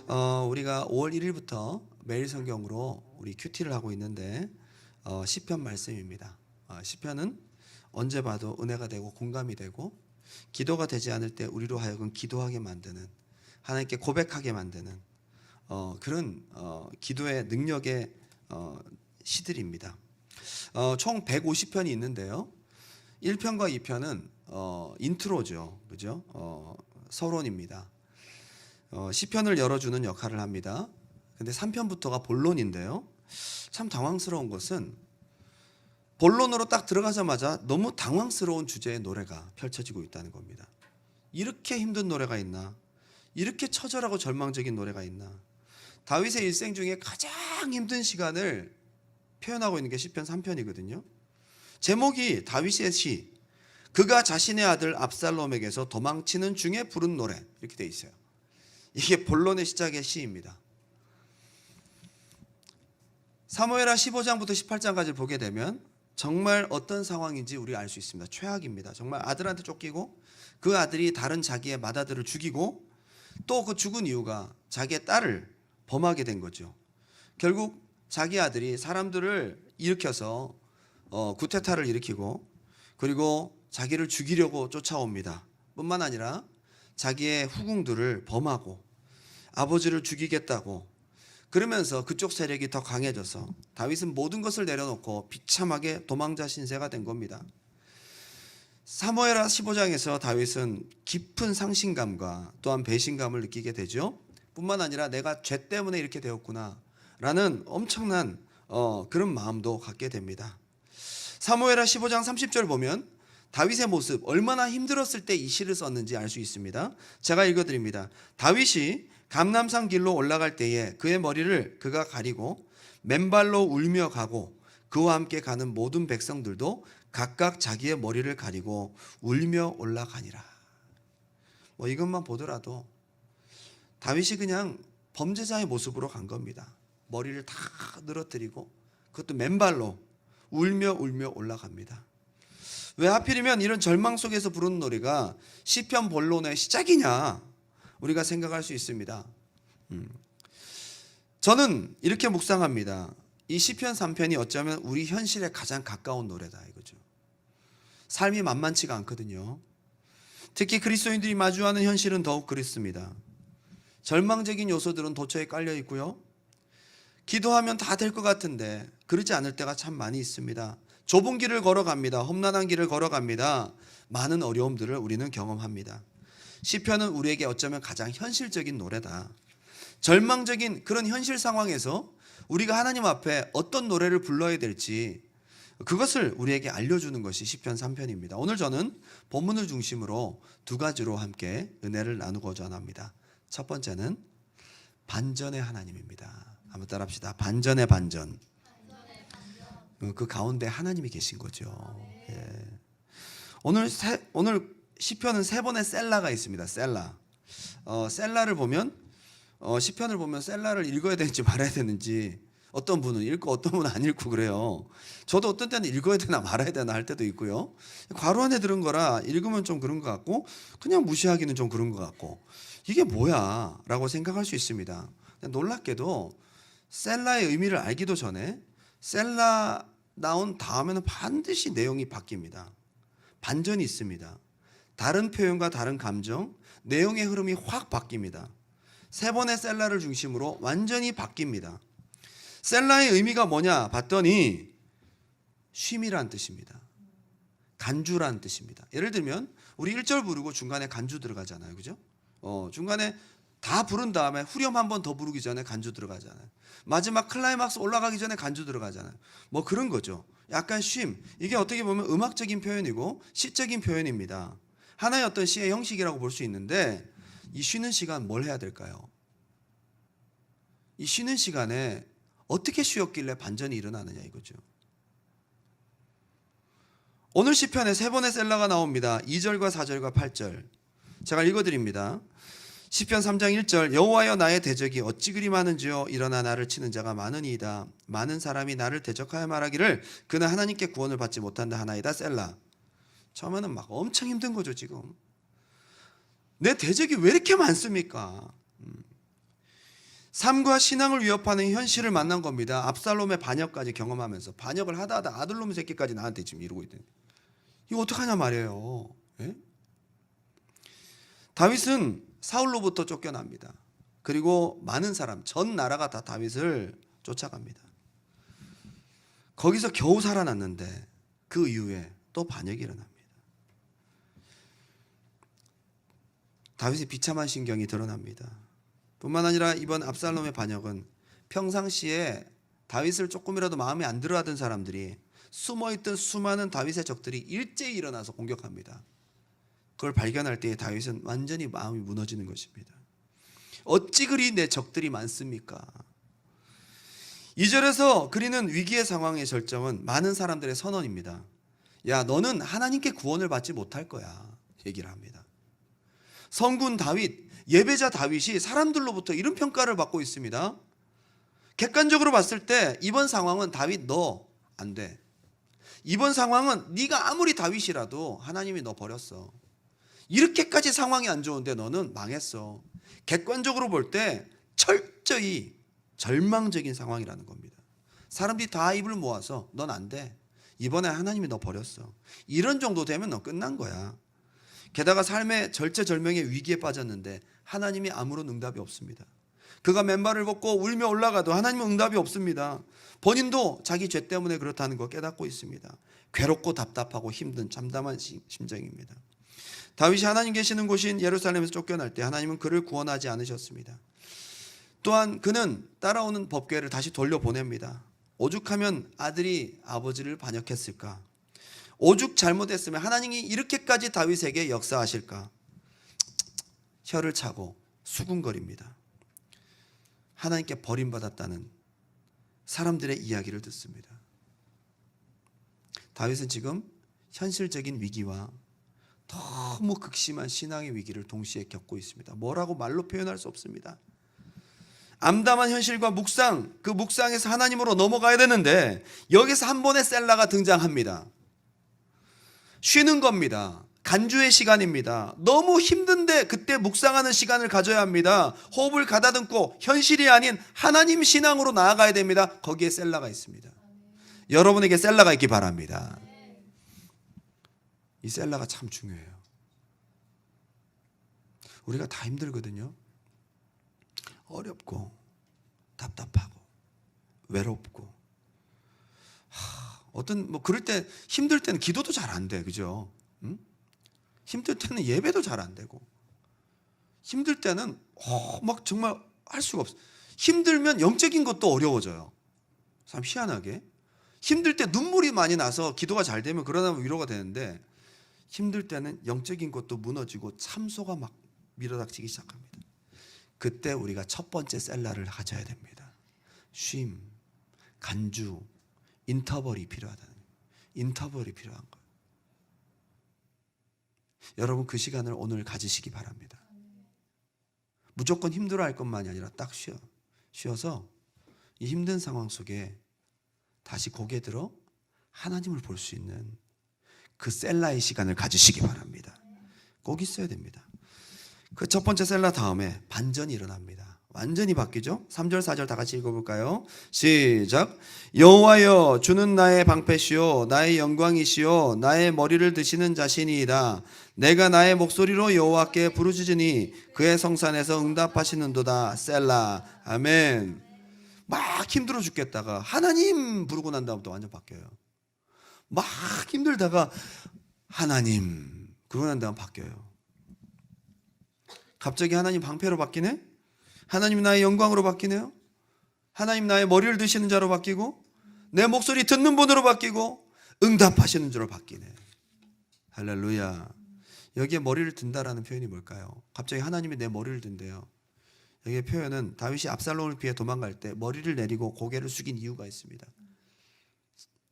우리가 5월 1일부터 매일 성경으로 우리 큐티를 하고 있는데 시편 말씀입니다. 시편은 언제 봐도 은혜가 되고 공감이 되고 기도가 되지 않을 때 우리로 하여금 기도하게 만드는, 하나님께 고백하게 만드는 그런 기도의 능력의 시들입니다. 총 150편이 있는데요. 1편과 2편은 인트로죠. 그죠? 서론입니다. 시편을 열어주는 역할을 합니다. 근데 3편부터가 본론인데요. 참 당황스러운 것은 본론으로 딱 들어가자마자 너무 당황스러운 주제의 노래가 펼쳐지고 있다는 겁니다. 이렇게 힘든 노래가 있나? 이렇게 처절하고 절망적인 노래가 있나? 다윗의 일생 중에 가장 힘든 시간을 표현하고 있는 게 시편 3편이거든요. 제목이 다윗의 시, 그가 자신의 아들 압살롬에게서 도망치는 중에 부른 노래, 이렇게 돼 있어요. 이게 본론의 시작의 시입니다. 사무엘하 15장부터 18장까지 보게 되면 정말 어떤 상황인지 우리 알 수 있습니다. 최악입니다. 정말 아들한테 쫓기고 그 아들이 다른 자기의 맏아들을 죽이고 또 그 죽은 이유가 자기의 딸을 범하게 된 거죠. 결국 자기 아들이 사람들을 일으켜서 쿠데타를 일으키고 그리고 자기를 죽이려고 쫓아옵니다. 뿐만 아니라 자기의 후궁들을 범하고 아버지를 죽이겠다고 그러면서 그쪽 세력이 더 강해져서 다윗은 모든 것을 내려놓고 비참하게 도망자 신세가 된 겁니다. 사무엘하 15장에서 다윗은 깊은 상심감과 또한 배신감을 느끼게 되죠. 뿐만 아니라 내가 죄 때문에 이렇게 되었구나 라는 엄청난 그런 마음도 갖게 됩니다. 사무엘하 15장 30절 보면 다윗의 모습, 얼마나 힘들었을 때 이 시를 썼는지 알 수 있습니다. 제가 읽어드립니다. 다윗이 감람산 길로 올라갈 때에 그의 머리를 그가 가리고 맨발로 울며 가고 그와 함께 가는 모든 백성들도 각각 자기의 머리를 가리고 울며 올라가니라. 이것만 보더라도 다윗이 그냥 범죄자의 모습으로 간 겁니다. 머리를 다 늘어뜨리고 그것도 맨발로 울며 올라갑니다. 왜 하필이면 이런 절망 속에서 부르는 노래가 시편 본론의 시작이냐 우리가 생각할 수 있습니다. 저는 이렇게 묵상합니다. 이 시편 3편이 어쩌면 우리 현실에 가장 가까운 노래다 이거죠. 삶이 만만치가 않거든요. 특히 그리스도인들이 마주하는 현실은 더욱 그렇습니다. 절망적인 요소들은 도처에 깔려 있고요. 기도하면 다 될 것 같은데 그러지 않을 때가 참 많이 있습니다. 좁은 길을 걸어갑니다. 험난한 길을 걸어갑니다. 많은 어려움들을 우리는 경험합니다. 시편은 우리에게 어쩌면 가장 현실적인 노래다. 절망적인 그런 현실 상황에서 우리가 하나님 앞에 어떤 노래를 불러야 될지 그것을 우리에게 알려주는 것이 시편 3편입니다. 오늘 저는 본문을 중심으로 두 가지로 함께 은혜를 나누고자 합니다. 첫 번째는 반전의 하나님입니다. 한번 따라합시다. 반전의 반전. 그 가운데 하나님이 계신 거죠. 예. 오늘 시편은 세 번의 셀라가 있습니다. 셀라. 셀라를 보면 시편을 보면 셀라를 읽어야 되는지 말아야 되는지 어떤 분은 읽고 어떤 분은 안 읽고 그래요. 저도 어떤 때는 읽어야 되나 말아야 되나 할 때도 있고요. 괄호 안에 들은 거라 읽으면 좀 그런 것 같고 그냥 무시하기는 좀 그런 것 같고 이게 뭐야 라고 생각할 수 있습니다. 놀랍게도 셀라의 의미를 알기도 전에 셀라 나온 다음에는 반드시 내용이 바뀝니다. 반전이 있습니다. 다른 표현과 다른 감정, 내용의 흐름이 확 바뀝니다. 세 번의 셀라를 중심으로 완전히 바뀝니다. 셀라의 의미가 뭐냐 봤더니 쉼이란 뜻입니다. 간주란 뜻입니다. 예를 들면 우리 1절 부르고 중간에 간주 들어가잖아요. 그죠? 중간에 다 부른 다음에 후렴 한 번 더 부르기 전에 간주 들어가잖아요. 마지막 클라이막스 올라가기 전에 간주 들어가잖아요. 그런 거죠. 약간 쉼. 이게 어떻게 보면 음악적인 표현이고 시적인 표현입니다. 하나의 어떤 시의 형식이라고 볼 수 있는데 이 쉬는 시간 뭘 해야 될까요? 이 쉬는 시간에 어떻게 쉬었길래 반전이 일어나느냐 이거죠. 오늘 시편에 세 번의 셀라가 나옵니다. 2절과 4절과 8절. 제가 읽어드립니다. 시편 3장 1절 여호와여 나의 대적이 어찌 그리 많은지요 일어나 나를 치는 자가 많으니이다. 많은 사람이 나를 대적하여 말하기를 그는 하나님께 구원을 받지 못한다 하나이다. 셀라. 처음에는 막 엄청 힘든 거죠. 지금 내 대적이 왜 이렇게 많습니까? 삶과 신앙을 위협하는 현실을 만난 겁니다. 압살롬의 반역까지 경험하면서 반역을 하다 아들놈 새끼까지 나한테 지금 이러고 있대. 이거 어떡하냐 말이에요. 예? 다윗은 사울로부터 쫓겨납니다. 그리고 많은 사람, 전 나라가 다 다윗을 쫓아갑니다. 거기서 겨우 살아났는데 그 이후에 또 반역이 일어납니다. 다윗의 비참한 심경이 드러납니다. 뿐만 아니라 이번 압살롬의 반역은 평상시에 다윗을 조금이라도 마음에 안 들어하던 사람들이 숨어있던 수많은 다윗의 적들이 일제히 일어나서 공격합니다. 그걸 발견할 때 다윗은 완전히 마음이 무너지는 것입니다. 어찌 그리 내 적들이 많습니까? 2절에서 그리는 위기의 상황의 절정은 많은 사람들의 선언입니다. 야, 너는 하나님께 구원을 받지 못할 거야, 얘기를 합니다. 성군 다윗, 예배자 다윗이 사람들로부터 이런 평가를 받고 있습니다. 객관적으로 봤을 때 이번 상황은 다윗 너 안 돼. 이번 상황은 네가 아무리 다윗이라도 하나님이 너 버렸어. 이렇게까지 상황이 안 좋은데 너는 망했어. 객관적으로 볼 때 철저히 절망적인 상황이라는 겁니다. 사람들이 다 입을 모아서 넌 안 돼. 이번에 하나님이 너 버렸어. 이런 정도 되면 너 끝난 거야. 게다가 삶의 절체절명의 위기에 빠졌는데 하나님이 아무런 응답이 없습니다. 그가 맨발을 걷고 울며 올라가도 하나님은 응답이 없습니다. 본인도 자기 죄 때문에 그렇다는 거 깨닫고 있습니다. 괴롭고 답답하고 힘든 참담한 심정입니다. 다윗이 하나님 계시는 곳인 예루살렘에서 쫓겨날 때 하나님은 그를 구원하지 않으셨습니다. 또한 그는 따라오는 법궤를 다시 돌려보냅니다. 오죽하면 아들이 아버지를 반역했을까? 오죽 잘못했으면 하나님이 이렇게까지 다윗에게 역사하실까? 혀를 차고 수군거립니다. 하나님께 버림받았다는 사람들의 이야기를 듣습니다. 다윗은 지금 현실적인 위기와 너무 극심한 신앙의 위기를 동시에 겪고 있습니다. 뭐라고 말로 표현할 수 없습니다. 암담한 현실과 묵상, 그 묵상에서 하나님으로 넘어가야 되는데 여기서 한 번의 셀라가 등장합니다. 쉬는 겁니다. 간주의 시간입니다. 너무 힘든데 그때 묵상하는 시간을 가져야 합니다. 호흡을 가다듬고 현실이 아닌 하나님 신앙으로 나아가야 됩니다. 거기에 셀라가 있습니다. 여러분에게 셀라가 있기 바랍니다. 이 셀라가 참 중요해요. 우리가 다 힘들거든요. 어렵고 답답하고 외롭고 어떤 그럴 때 힘들 때는 기도도 잘 안 돼, 그죠? 응? 힘들 때는 예배도 잘 안 되고 힘들 때는 막 정말 할 수가 없어. 힘들면 영적인 것도 어려워져요. 참 희한하게 힘들 때 눈물이 많이 나서 기도가 잘 되면 그러다 위로가 되는데 힘들 때는 영적인 것도 무너지고 참소가 막 밀어닥치기 시작합니다. 그때 우리가 첫 번째 셀라를 가져야 됩니다. 쉼, 간주, 인터벌이 필요하다는 거예요. 인터벌이 필요한 거예요. 여러분 그 시간을 오늘 가지시기 바랍니다. 무조건 힘들어할 것만이 아니라 딱 쉬어서 이 힘든 상황 속에 다시 고개 들어 하나님을 볼 수 있는 그 셀라의 시간을 가지시기 바랍니다. 꼭 있어야 됩니다. 그 첫 번째 셀라 다음에 반전이 일어납니다. 완전히 바뀌죠. 3절 4절 다 같이 읽어볼까요? 시작. 여호와여 주는 나의 방패시요 나의 영광이시요 나의 머리를 드시는 자신이이다. 내가 나의 목소리로 여호와께 부르짖으니 그의 성산에서 응답하시는도다. 셀라. 아멘. 막 힘들어 죽겠다가 하나님 부르고 난 다음부터 완전 바뀌어요. 막 힘들다가 하나님 그러고 난 다음 바뀌어요. 갑자기 하나님 방패로 바뀌네? 하나님 나의 영광으로 바뀌네요? 하나님 나의 머리를 드시는 자로 바뀌고 내 목소리 듣는 분으로 바뀌고 응답하시는 자로 바뀌네. 할렐루야. 여기에 머리를 든다라는 표현이 뭘까요? 갑자기 하나님이 내 머리를 든대요. 여기에 표현은 다윗이 압살롬을 피해 도망갈 때 머리를 내리고 고개를 숙인 이유가 있습니다.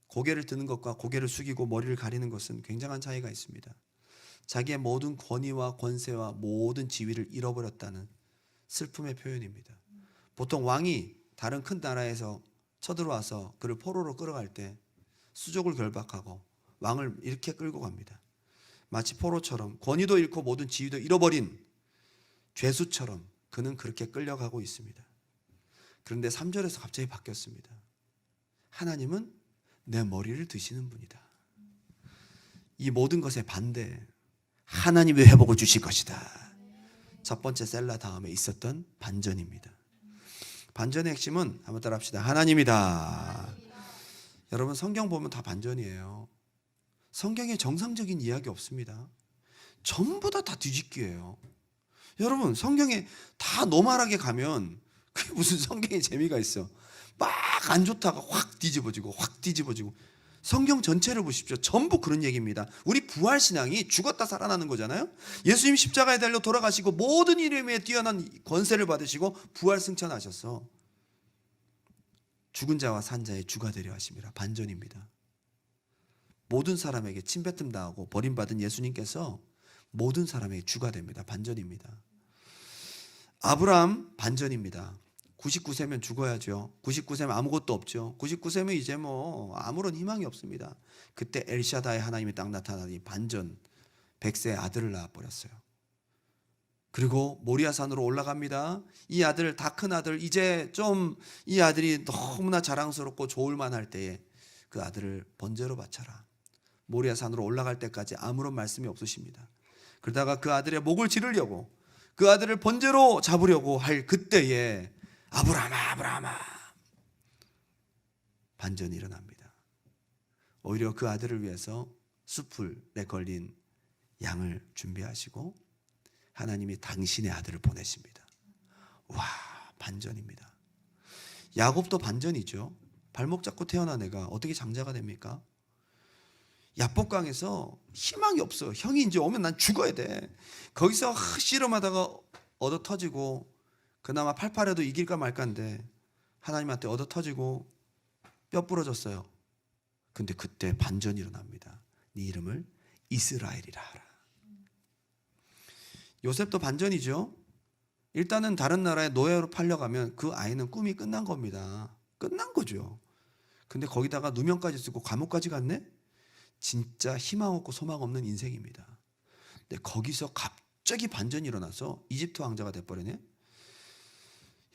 고개를 드는 것과 고개를 숙이고 머리를 가리는 것은 굉장한 차이가 있습니다. 자기의 모든 권위와 권세와 모든 지위를 잃어버렸다는 슬픔의 표현입니다. 보통 왕이 다른 큰 나라에서 쳐들어와서 그를 포로로 끌어갈 때 수족을 결박하고 왕을 이렇게 끌고 갑니다. 마치 포로처럼 권위도 잃고 모든 지위도 잃어버린 죄수처럼 그는 그렇게 끌려가고 있습니다. 그런데 3절에서 갑자기 바뀌었습니다. 하나님은 내 머리를 드시는 분이다. 이 모든 것의 반대, 하나님이 회복을 주실 것이다. 첫 번째 셀라 다음에 있었던 반전입니다. 반전의 핵심은 한번 따라 합시다. 하나님이다. 여러분, 성경 보면 다 반전이에요. 성경에 정상적인 이야기 없습니다. 전부 다 뒤집기예요. 여러분, 성경에 다 노멀하게 가면 그게 무슨 성경에 재미가 있어. 막 안 좋다가 확 뒤집어지고 확 뒤집어지고. 성경 전체를 보십시오. 전부 그런 얘기입니다. 우리 부활신앙이 죽었다 살아나는 거잖아요. 예수님 십자가에 달려 돌아가시고 모든 이름에 뛰어난 권세를 받으시고 부활 승천하셨어. 죽은 자와 산 자의 주가 되려 하심이라. 반전입니다. 모든 사람에게 침뱉음 당하고 버림받은 예수님께서 모든 사람에게 주가 됩니다. 반전입니다. 아브라함 반전입니다. 99세면 죽어야죠. 99세면 아무것도 없죠. 99세면 이제 뭐 아무런 희망이 없습니다. 그때 엘샤다의 하나님이 딱 나타나니 반전, 100세의 아들을 낳아버렸어요. 그리고 모리아산으로 올라갑니다. 이 아들, 다 큰 아들, 이제 좀 이 아들이 너무나 자랑스럽고 좋을만 할 때에 그 아들을 번제로 바쳐라. 모리아산으로 올라갈 때까지 아무런 말씀이 없으십니다. 그러다가 그 아들의 목을 지르려고, 그 아들을 번제로 잡으려고 할 그때에 아브라함아, 아브라함아, 반전이 일어납니다. 오히려 그 아들을 위해서 숯불에 걸린 양을 준비하시고 하나님이 당신의 아들을 보내십니다. 와, 반전입니다. 야곱도 반전이죠. 발목 잡고 태어난 애가 어떻게 장자가 됩니까? 야복강에서 희망이 없어. 형이 이제 오면 난 죽어야 돼. 거기서 씨름하다가 얻어 터지고 그나마 팔팔해도 이길까 말까인데 하나님한테 얻어 터지고 뼈 부러졌어요. 근데 그때 반전이 일어납니다. 네 이름을 이스라엘이라 하라. 요셉도 반전이죠. 일단은 다른 나라에 노예로 팔려가면 그 아이는 꿈이 끝난 겁니다. 끝난 거죠. 근데 거기다가 누명까지 쓰고 감옥까지 갔네? 진짜 희망 없고 소망 없는 인생입니다. 근데 거기서 갑자기 반전이 일어나서 이집트 왕자가 돼버리네.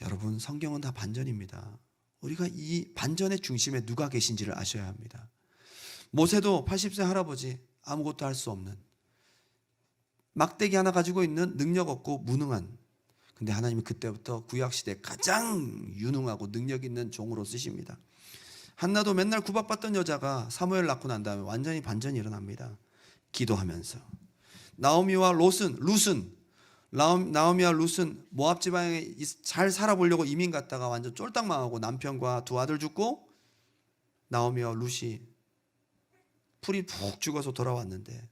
여러분, 성경은 다 반전입니다. 우리가 이 반전의 중심에 누가 계신지를 아셔야 합니다. 모세도 80세 할아버지, 아무것도 할 수 없는, 막대기 하나 가지고 있는 능력 없고 무능한, 근데 하나님이 그때부터 구약시대 가장 유능하고 능력 있는 종으로 쓰십니다. 한나도 맨날 구박받던 여자가 사무엘 낳고 난 다음에 완전히 반전이 일어납니다. 기도하면서. 나오미와 룻은 모압 지방에 잘 살아보려고 이민 갔다가 완전 쫄딱 망하고 남편과 두 아들 죽고 나오미와 룻이 풀이 푹 죽어서 돌아왔는데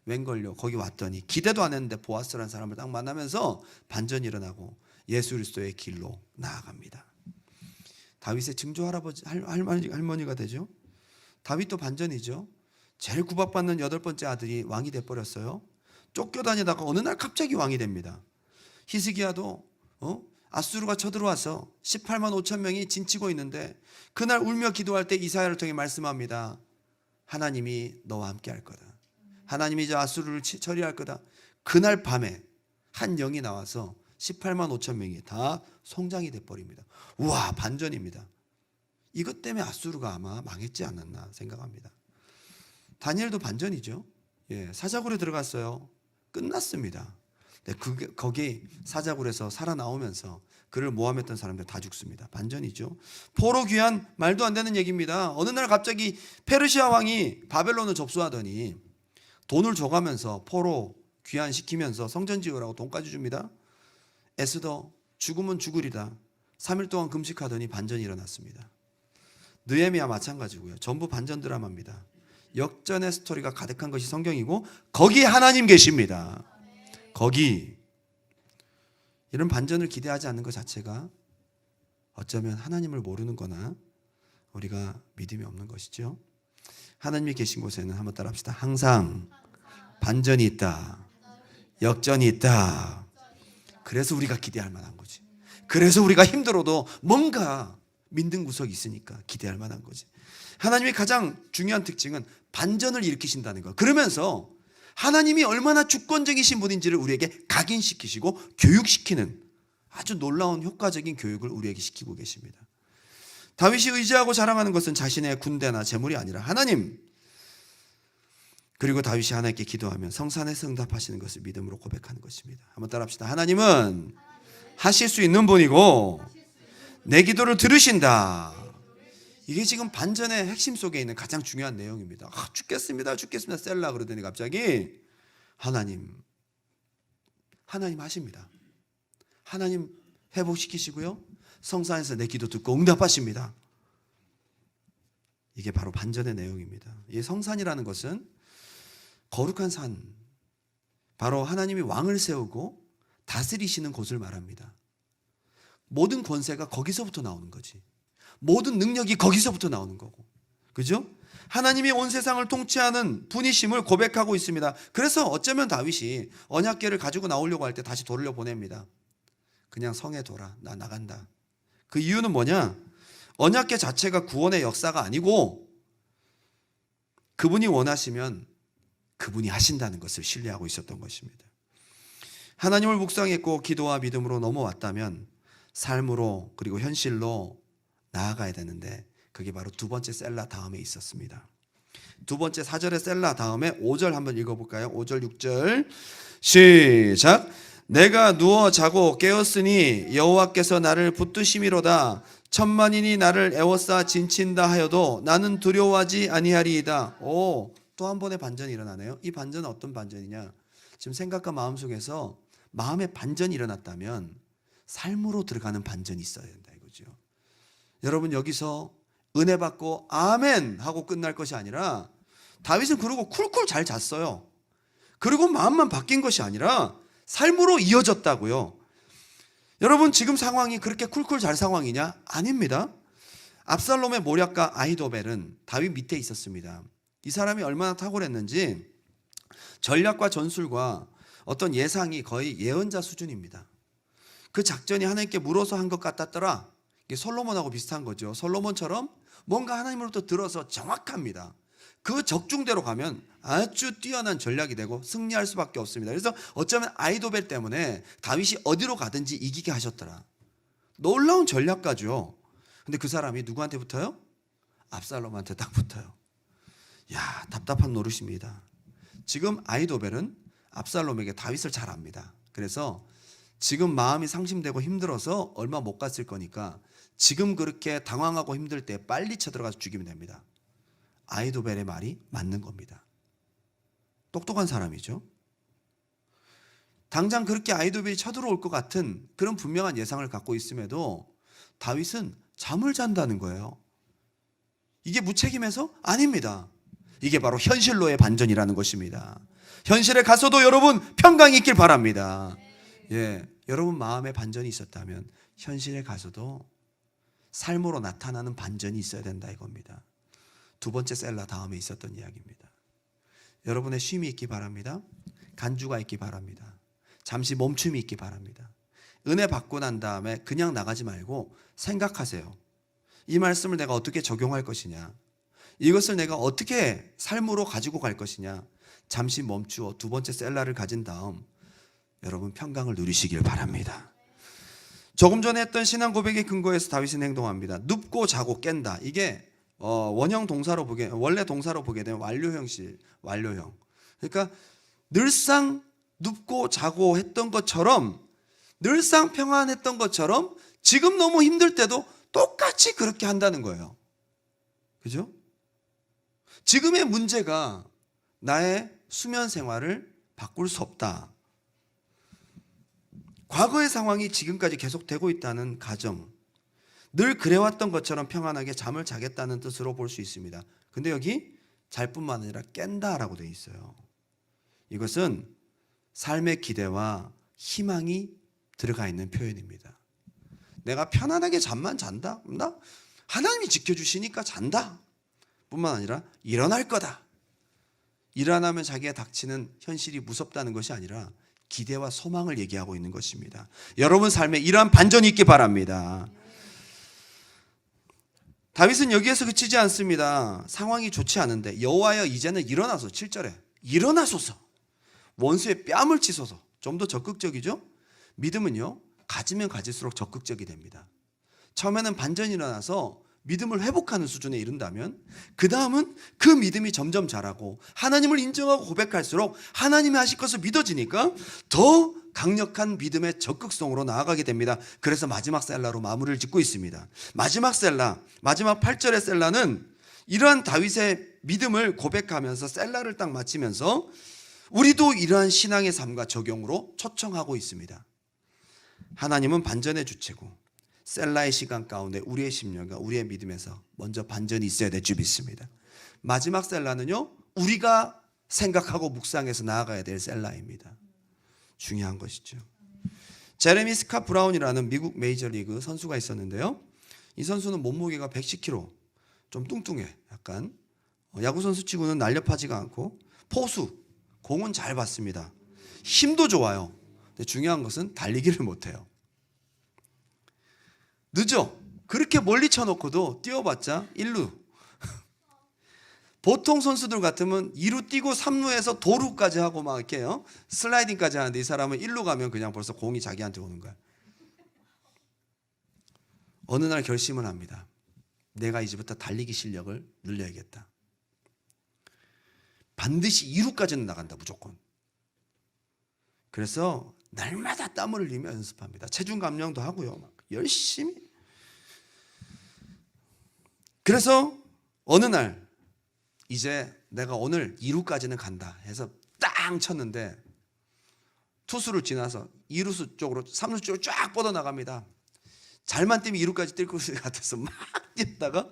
웬걸요, 거기 왔더니 기대도 안 했는데 보아스라는 사람을 딱 만나면서 반전이 일어나고 예수 그리스도의 길로 나아갑니다. 다윗의 증조 할머니가 되죠. 다윗도 반전이죠. 제일 구박받는 8번째 아들이 왕이 돼버렸어요. 쫓겨다니다가 어느 날 갑자기 왕이 됩니다. 히스기야도 아수르가 쳐들어와서 18만 5천 명이 진치고 있는데 그날 울며 기도할 때 이사야를 통해 말씀합니다. 하나님이 너와 함께 할 거다. 하나님이 이제 아수르를 처리할 거다. 그날 밤에 한 영이 나와서 18만 5천 명이 다 송장이 돼버립니다. 우와, 반전입니다. 이것 때문에 아수르가 아마 망했지 않았나 생각합니다. 다니엘도 반전이죠. 사자굴에 들어갔어요. 끝났습니다. 거기 사자굴에서 살아나오면서 그를 모함했던 사람들 다 죽습니다. 반전이죠. 포로 귀환, 말도 안 되는 얘기입니다. 어느 날 갑자기 페르시아 왕이 바벨론을 접수하더니 돈을 줘가면서 포로 귀환시키면서 성전 지으라고 돈까지 줍니다. 에스더, 죽으면 죽으리다. 3일 동안 금식하더니 반전이 일어났습니다. 느헤미야 마찬가지고요. 전부 반전 드라마입니다. 역전의 스토리가 가득한 것이 성경이고 거기에 하나님 계십니다. 거기. 이런 반전을 기대하지 않는 것 자체가 어쩌면 하나님을 모르는 거나 우리가 믿음이 없는 것이죠. 하나님이 계신 곳에는 한번 따라 합시다. 항상 반전이 있다. 역전이 있다. 그래서 우리가 기대할 만한 거지. 그래서 우리가 힘들어도 뭔가 믿는 구석이 있으니까 기대할 만한 거지. 하나님의 가장 중요한 특징은 반전을 일으키신다는 거. 그러면서 하나님이 얼마나 주권적이신 분인지를 우리에게 각인시키시고 교육시키는 아주 놀라운 효과적인 교육을 우리에게 시키고 계십니다. 다윗이 의지하고 자랑하는 것은 자신의 군대나 재물이 아니라 하나님, 그리고 다윗이 하나님께 기도하면 성산에서 응답하시는 것을 믿음으로 고백하는 것입니다. 한번 따라합시다. 하나님은 하실 수 있는 분이고 내 기도를 들으신다. 이게 지금 반전의 핵심 속에 있는 가장 중요한 내용입니다. 죽겠습니다 셀라 그러더니 갑자기 하나님 하십니다. 하나님 회복시키시고요, 성산에서 내 기도 듣고 응답하십니다. 이게 바로 반전의 내용입니다. 이 성산이라는 것은 거룩한 산, 바로 하나님이 왕을 세우고 다스리시는 곳을 말합니다. 모든 권세가 거기서부터 나오는 거지. 모든 능력이 거기서부터 나오는 거고, 그죠? 하나님이 온 세상을 통치하는 분이심을 고백하고 있습니다. 그래서 어쩌면 다윗이 언약궤를 가지고 나오려고 할 때 다시 돌려 보냅니다. 그냥 성에 둬라, 나 나간다. 그 이유는 뭐냐? 언약궤 자체가 구원의 역사가 아니고 그분이 원하시면 그분이 하신다는 것을 신뢰하고 있었던 것입니다. 하나님을 묵상했고 기도와 믿음으로 넘어왔다면 삶으로 그리고 현실로 나아가야 되는데, 그게 바로 두 번째 셀라 다음에 있었습니다. 두 번째 4절의 셀라 다음에 5절 한번 읽어볼까요? 5절 6절 시작. 내가 누워 자고 깨었으니 여호와께서 나를 붙드심이로다. 천만인이 나를 에워싸 진친다 하여도 나는 두려워하지 아니하리이다. 또 한 번의 반전이 일어나네요. 이 반전은 어떤 반전이냐? 지금 생각과 마음속에서 마음의 반전이 일어났다면 삶으로 들어가는 반전이 있어야 된다 이거죠. 여러분, 여기서 은혜 받고 아멘 하고 끝날 것이 아니라, 다윗은 그러고 쿨쿨 잘 잤어요. 그리고 마음만 바뀐 것이 아니라 삶으로 이어졌다고요. 여러분, 지금 상황이 그렇게 쿨쿨 잘 상황이냐? 아닙니다. 압살롬의 모략가 아히도벨은 다윗 밑에 있었습니다. 이 사람이 얼마나 탁월했는지 전략과 전술과 어떤 예상이 거의 예언자 수준입니다. 그 작전이 하나님께 물어서 한 것 같았더라. 이게 솔로몬하고 비슷한 거죠. 솔로몬처럼 뭔가 하나님으로부터 들어서 정확합니다. 그 적중대로 가면 아주 뛰어난 전략이 되고 승리할 수밖에 없습니다. 그래서 어쩌면 아히도벨 때문에 다윗이 어디로 가든지 이기게 하셨더라. 놀라운 전략가죠. 근데 그 사람이 누구한테 붙어요? 압살롬한테 딱 붙어요. 야, 답답한 노릇입니다. 지금 아히도벨은 압살롬에게 다윗을 잘 압니다. 그래서 지금 마음이 상심되고 힘들어서 얼마 못 갔을 거니까 지금 그렇게 당황하고 힘들 때 빨리 쳐들어가서 죽이면 됩니다. 아히도벨의 말이 맞는 겁니다. 똑똑한 사람이죠. 당장 그렇게 아히도벨이 쳐들어올 것 같은 그런 분명한 예상을 갖고 있음에도 다윗은 잠을 잔다는 거예요. 이게 무책임해서? 아닙니다. 이게 바로 현실로의 반전이라는 것입니다. 현실에 가서도 여러분 평강이 있길 바랍니다. 여러분 마음에 반전이 있었다면 현실에 가서도 삶으로 나타나는 반전이 있어야 된다 이겁니다. 두 번째 셀라 다음에 있었던 이야기입니다. 여러분의 쉼이 있기 바랍니다. 간주가 있기 바랍니다. 잠시 멈춤이 있기 바랍니다. 은혜 받고 난 다음에 그냥 나가지 말고 생각하세요. 이 말씀을 내가 어떻게 적용할 것이냐, 이것을 내가 어떻게 삶으로 가지고 갈 것이냐, 잠시 멈추어 두 번째 셀라를 가진 다음 여러분 평강을 누리시길 바랍니다. 조금 전에 했던 신앙 고백의 근거에서 다윗은 행동합니다. 눕고 자고 깬다. 이게 원형 동사로 원래 동사로 보게 되면 완료형실, 완료형. 그러니까 늘상 눕고 자고 했던 것처럼, 늘상 평안했던 것처럼 지금 너무 힘들 때도 똑같이 그렇게 한다는 거예요. 그죠? 지금의 문제가 나의 수면 생활을 바꿀 수 없다. 과거의 상황이 지금까지 계속되고 있다는 가정, 늘 그래왔던 것처럼 평안하게 잠을 자겠다는 뜻으로 볼 수 있습니다. 근데 여기 잘뿐만 아니라 깬다라고 되어 있어요. 이것은 삶의 기대와 희망이 들어가 있는 표현입니다. 내가 편안하게 잠만 잔다? 하나님이 지켜주시니까 잔다 뿐만 아니라 일어날 거다. 일어나면 자기가 닥치는 현실이 무섭다는 것이 아니라 기대와 소망을 얘기하고 있는 것입니다. 여러분 삶에 이러한 반전이 있기 바랍니다. 다윗은 여기에서 그치지 않습니다. 상황이 좋지 않은데 여호와여 이제는 일어나서, 7절에 일어나소서, 원수의 뺨을 치소서. 좀 더 적극적이죠? 믿음은요, 가지면 가질수록 적극적이 됩니다. 처음에는 반전이 일어나서 믿음을 회복하는 수준에 이른다면 그 다음은 그 믿음이 점점 자라고 하나님을 인정하고 고백할수록 하나님이 하실 것을 믿어지니까 더 강력한 믿음의 적극성으로 나아가게 됩니다. 그래서 마지막 셀라로 마무리를 짓고 있습니다. 마지막 셀라, 마지막 8절의 셀라는 이러한 다윗의 믿음을 고백하면서 셀라를 딱 마치면서 우리도 이러한 신앙의 삶과 적용으로 초청하고 있습니다. 하나님은 반전의 주체고 셀라의 시간 가운데 우리의 심령과 우리의 믿음에서 먼저 반전이 있어야 될 줄 믿습니다. 마지막 셀라는요, 우리가 생각하고 묵상해서 나아가야 될 셀라입니다. 중요한 것이죠. 제레미 스캇 브라운이라는 미국 메이저리그 선수가 있었는데요, 이 선수는 몸무게가 110kg, 좀 뚱뚱해. 약간 야구 선수 치고는 날렵하지가 않고 포수, 공은 잘 받습니다. 힘도 좋아요. 근데 중요한 것은 달리기를 못해요. 늦어. 그렇게 멀리 쳐놓고도 뛰어봤자 1루. 보통 선수들 같으면 2루 뛰고 3루에서 도루까지 하고 막 이렇게요, 슬라이딩까지 하는데 이 사람은 1루 가면 그냥 벌써 공이 자기한테 오는 거야. 어느 날 결심을 합니다. 내가 이제부터 달리기 실력을 늘려야겠다. 반드시 2루까지는 나간다, 무조건. 그래서 날마다 땀을 흘리며 연습합니다. 체중 감량도 하고요, 막 열심히. 그래서 어느 날 이제 내가 오늘 2루까지는 간다 해서 땅 쳤는데 투수를 지나서 2루수 쪽으로 3루수 쪽으로 쫙 뻗어나갑니다. 잘만 뛰면 2루까지 뛸 것 같아서 막 뛰었다가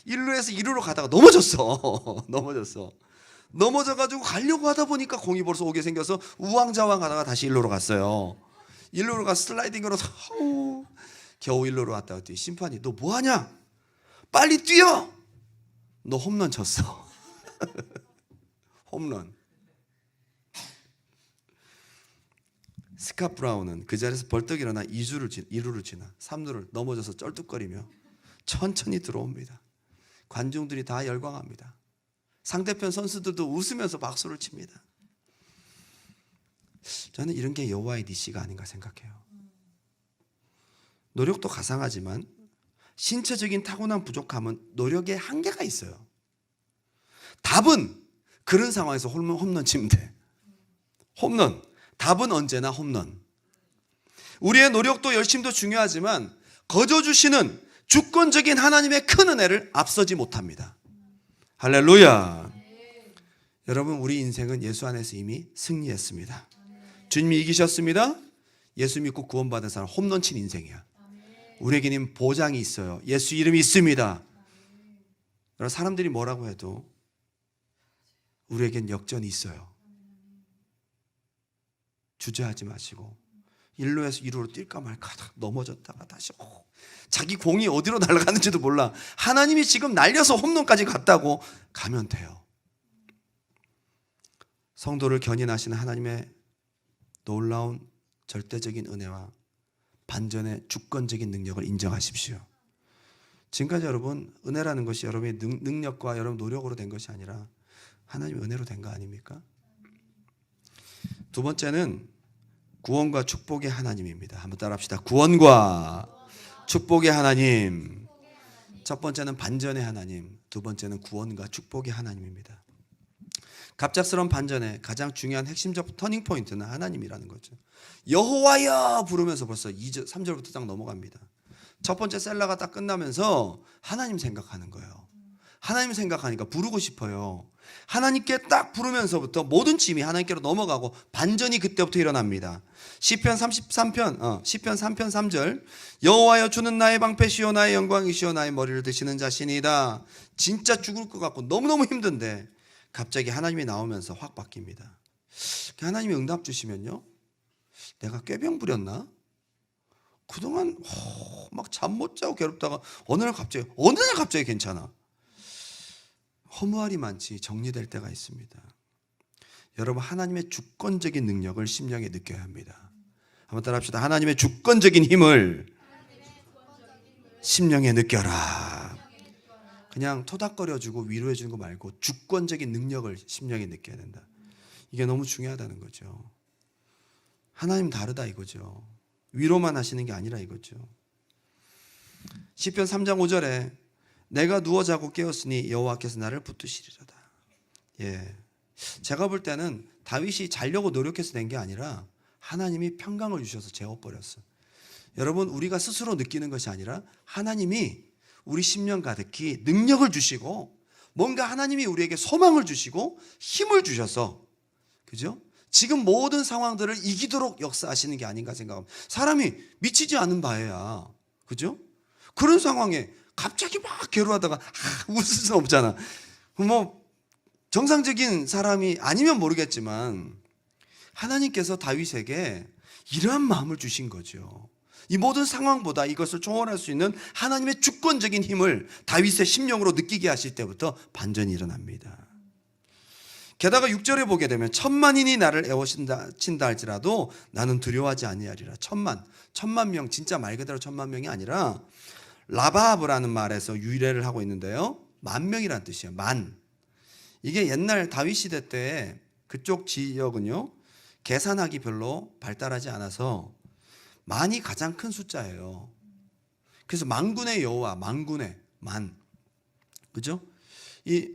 1루에서 2루로 가다가 넘어졌어. 넘어져가지고 가려고 하다 보니까 공이 벌써 오게 생겨서 우왕좌왕 하다가 다시 1루로 갔어요. 1루로 가서 슬라이딩으로 겨우 1루로 왔다 갔더니 심판이 너 뭐하냐? 빨리 뛰어! 너 홈런 쳤어. 홈런. 스캇 브라운은 그 자리에서 벌떡 일어나 2루를 지나 3루를 넘어져서 쩔뚝거리며 천천히 들어옵니다. 관중들이 다 열광합니다. 상대편 선수들도 웃으면서 박수를 칩니다. 저는 이런 게 여호와의 니시가 아닌가 생각해요. 노력도 가상하지만 신체적인 타고난 부족함은 노력에 한계가 있어요. 답은 그런 상황에서 홈런 치면 돼. 홈런. 답은 언제나 홈런. 우리의 노력도 열심도 중요하지만 거저 주시는 주권적인 하나님의 큰 은혜를 앞서지 못합니다. 할렐루야. 여러분, 우리 인생은 예수 안에서 이미 승리했습니다. 주님이 이기셨습니다. 예수 믿고 구원받은 사람 홈런 친 인생이야. 우리에게는 보장이 있어요. 예수 이름이 있습니다. 여러분, 사람들이 뭐라고 해도 우리에겐 역전이 있어요. 주저하지 마시고 1루에서 2루로 뛸까 말까 하다가 넘어졌다가 다시 자기 공이 어디로 날아가는지도 몰라. 하나님이 지금 날려서 홈런까지 갔다고 가면 돼요. 성도를 견인하시는 하나님의 놀라운 절대적인 은혜와 반전의 주권적인 능력을 인정하십시오. 지금까지 여러분, 은혜라는 것이 여러분의 능력과 여러분 노력으로 된 것이 아니라 하나님의 은혜로 된 거 아닙니까? 두 번째는 구원과 축복의 하나님입니다. 한번 따라합시다. 구원과 축복의 하나님. 첫 번째는 반전의 하나님, 두 번째는 구원과 축복의 하나님입니다. 갑작스러운 반전의 가장 중요한 핵심적 터닝 포인트는 하나님이라는 거죠. 여호와여 부르면서 벌써 2절, 3절부터 딱 넘어갑니다. 첫 번째 셀라가 딱 끝나면서 하나님 생각하는 거예요. 하나님 생각하니까 부르고 싶어요. 하나님께 딱 부르면서부터 모든 짐이 하나님께로 넘어가고 반전이 그때부터 일어납니다. 시편 3편 3절 여호와여 주는 나의 방패시오 나의 영광이시오 나의 머리를 드시는 자신이다. 진짜 죽을 것 같고 너무너무 힘든데 갑자기 하나님이 나오면서 확 바뀝니다. 하나님이 응답 주시면요, 내가 꾀병 부렸나? 그동안 막 잠 못 자고 괴롭다가 어느 날 갑자기 괜찮아. 허무할이 많지 정리될 때가 있습니다. 여러분, 하나님의 주권적인 능력을 심령에 느껴야 합니다. 한번 따라합시다. 하나님의 주권적인 힘을 심령에 느껴라. 그냥 토닥거려주고 위로해주는 거 말고 주권적인 능력을 심령에 느껴야 된다. 이게 너무 중요하다는 거죠. 하나님 다르다 이거죠. 위로만 하시는 게 아니라 이거죠. 시편 3장 5절에 내가 누워 자고 깨었으니 여호와께서 나를 붙드시리로다. 예, 제가 볼 때는 다윗이 자려고 노력해서 된 게 아니라 하나님이 평강을 주셔서 재워버렸어. 여러분, 우리가 스스로 느끼는 것이 아니라 하나님이 우리 심령 가득히 능력을 주시고 뭔가 하나님이 우리에게 소망을 주시고 힘을 주셔서, 그죠? 지금 모든 상황들을 이기도록 역사하시는 게 아닌가 생각합니다. 사람이 미치지 않은 바에야, 그죠? 그런 상황에 갑자기 막 괴로워하다가 웃을 수는 없잖아. 뭐 정상적인 사람이 아니면 모르겠지만 하나님께서 다윗에게 이러한 마음을 주신 거죠. 이 모든 상황보다 이것을 초월할 수 있는 하나님의 주권적인 힘을 다윗의 심령으로 느끼게 하실 때부터 반전이 일어납니다. 게다가 6절에 보게 되면 천만인이 나를 애워친다 할지라도 나는 두려워하지 아니하리라. 천만 명, 진짜 말 그대로 천만 명이 아니라 라바브라는 말에서 유래를 하고 있는데요, 만 명이라는 뜻이에요. 만. 이게 옛날 다윗 시대 때 그쪽 지역은요, 계산하기 별로 발달하지 않아서 만이 가장 큰 숫자예요. 그래서 만군의 여호와, 만군의 만, 그죠? 이